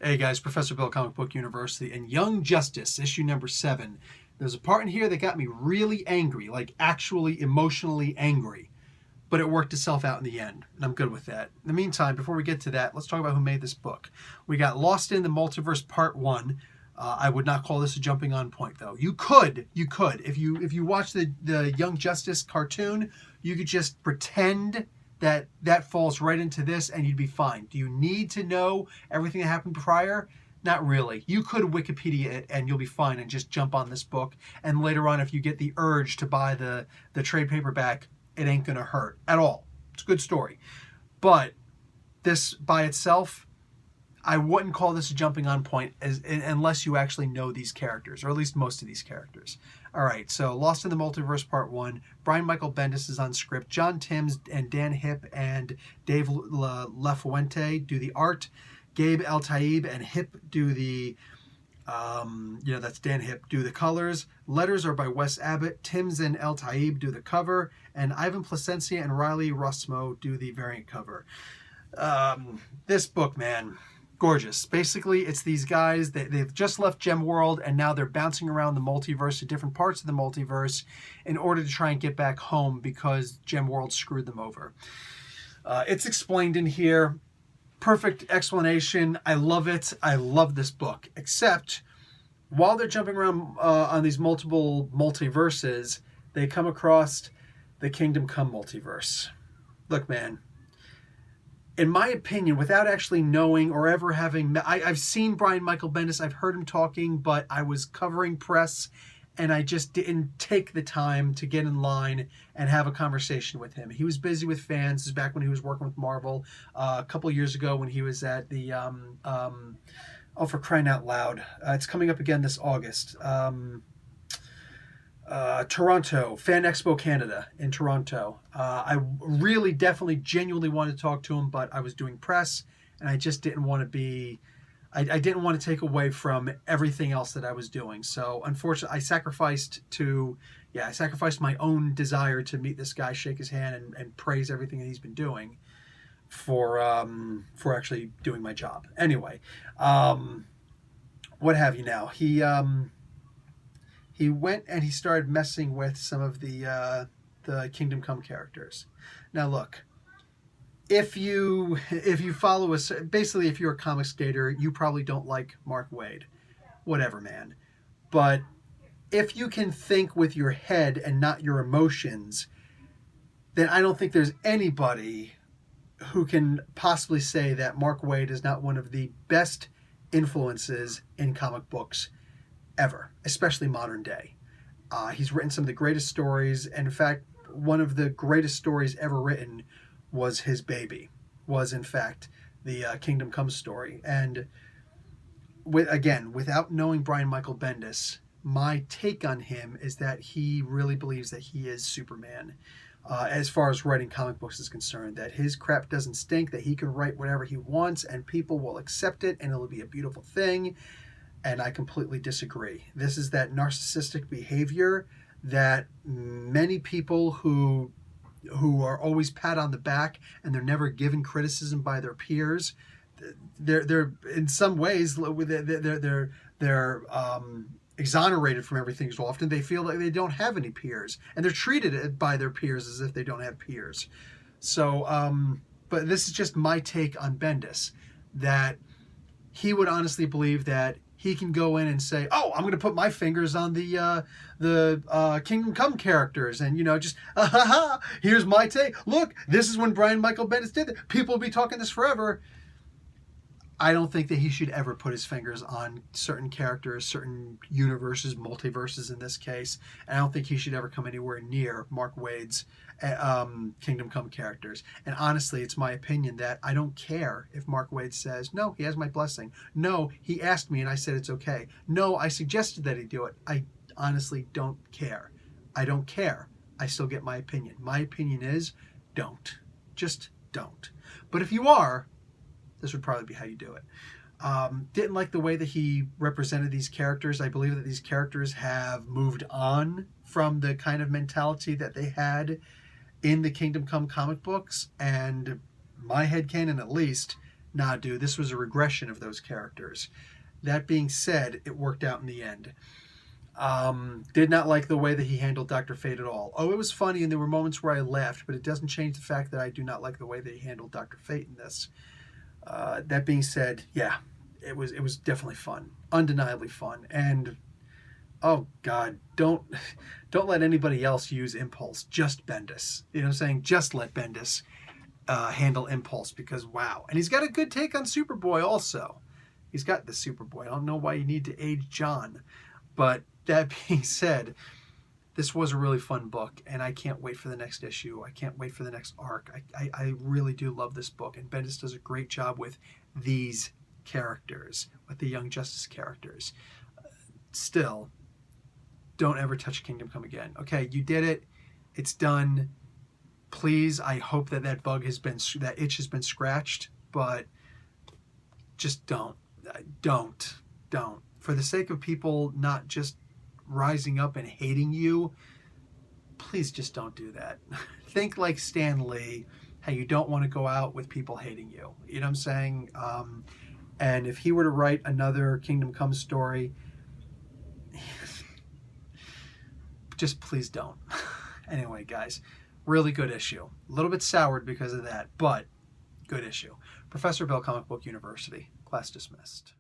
Hey guys, Professor Bill, Comic Book University, and Young Justice, issue number 7. There's a part in here that got me really angry, like actually emotionally angry, but it worked itself out in the end, and I'm good with that. In the meantime, before we get to that, let's talk about who made this book. We got Lost in the Multiverse Part 1. I would not call this a jumping on point, though. You could. If you watch the Young Justice cartoon, you could just pretend that falls right into this and you'd be fine. Do you need to know everything that happened prior? Not really. You could Wikipedia it and you'll be fine and just jump on this book. And later on, if you get the urge to buy the trade paperback, it ain't going to hurt at all. It's a good story. But this by itself, I wouldn't call this a jumping on point unless you actually know these characters, or at least most of these characters. All right, so Lost in the Multiverse Part 1. Brian Michael Bendis is on script. John Timms and Dan Hip and Dave LaFuente do the art. Gabe El-Taib and Hip do the, that's Dan Hip, do the colors. Letters are by Wes Abbott. Timms and El-Taib do the cover. And Ivan Placencia and Riley Rossmo do the variant cover. This book, man, gorgeous. Basically, it's these guys that they've just left Gem World and now they're bouncing around the multiverse to different parts of the multiverse in order to try and get back home because Gem World screwed them over. It's explained in here. Perfect explanation. I love it. I love this book. Except while they're jumping around on these multiple multiverses, they come across the Kingdom Come multiverse. Look, man, in my opinion, without actually knowing or ever having I've seen Brian Michael Bendis, I've heard him talking, but I was covering press and I just didn't take the time to get in line and have a conversation with him. He was busy with fans. This is back when he was working with Marvel a couple of years ago when he was at the, for crying out loud. It's coming up again this August. Toronto, Fan Expo Canada in Toronto. I really, definitely, genuinely wanted to talk to him, but I was doing press, and I just didn't want to be, I didn't want to take away from everything else that I was doing. So, unfortunately, I sacrificed my own desire to meet this guy, shake his hand, and praise everything that he's been doing for actually doing my job. Anyway, what have you now? He went and he started messing with some of the Kingdom Come characters. Now look, if you follow us, basically if you're a comic skater, you probably don't like Mark Waid. Whatever, man. But if you can think with your head and not your emotions, then I don't think there's anybody who can possibly say that Mark Waid is not one of the best influences in comic books ever, especially modern day. He's written some of the greatest stories, and in fact, one of the greatest stories ever written was his baby, was in fact the Kingdom Come story. And without knowing Brian Michael Bendis, my take on him is that he really believes that he is Superman. As far as writing comic books is concerned, that his crap doesn't stink, that he can write whatever he wants and people will accept it and it'll be a beautiful thing. And I completely disagree. This is that narcissistic behavior that many people who are always pat on the back and they're never given criticism by their peers, they're in some ways they're exonerated from everything so often they feel like they don't have any peers, and they're treated by their peers as if they don't have peers. So, but this is just my take on Bendis, that he would honestly believe that he can go in and say, "Oh, I'm going to put my fingers on the Kingdom Come characters, and just here's my take. Look, this is when Brian Michael Bendis did it. People will be talking this forever." I don't think that he should ever put his fingers on certain characters, certain universes, multiverses in this case. And I don't think he should ever come anywhere near Mark Waid's Kingdom Come characters. And honestly, it's my opinion that I don't care if Mark Waid says, "No, he has my blessing. No, he asked me and I said it's okay. No, I suggested that he do it." I honestly don't care. I don't care. I still get my opinion. My opinion is, don't. Just don't. But if you are, this would probably be how you do it. Didn't like the way that he represented these characters. I believe that these characters have moved on from the kind of mentality that they had in the Kingdom Come comic books. And my headcanon, at least, Nah, dude, this was a regression of those characters. That being said, it worked out in the end. Did not like the way that he handled Dr. Fate at all. Oh, it was funny, and there were moments where I laughed, but it doesn't change the fact that I do not like the way that he handled Dr. Fate in this. That being said, yeah, it was definitely fun, undeniably fun, and oh God, don't let anybody else use Impulse. Just Bendis. You know what I'm saying? Just let Bendis handle Impulse, because wow, and he's got a good take on Superboy also. He's got the Superboy. I don't know why you need to age John, but that being said, this was a really fun book, and I can't wait for the next issue. I can't wait for the next arc. I really do love this book, and Bendis does a great job with these characters, with the Young Justice characters. Still, don't ever touch Kingdom Come again. Okay, you did it. It's done. Please, I hope that that itch has been scratched, but just don't. Don't. For the sake of people not just rising up and hating you, please just don't do that. Think like Stan Lee, how you don't want to go out with people hating you. You know what I'm saying? And if he were to write another Kingdom Come story, just please don't. Anyway, guys, really good issue. A little bit soured because of that, but good issue. Professor Bell, Comic Book University. Class dismissed.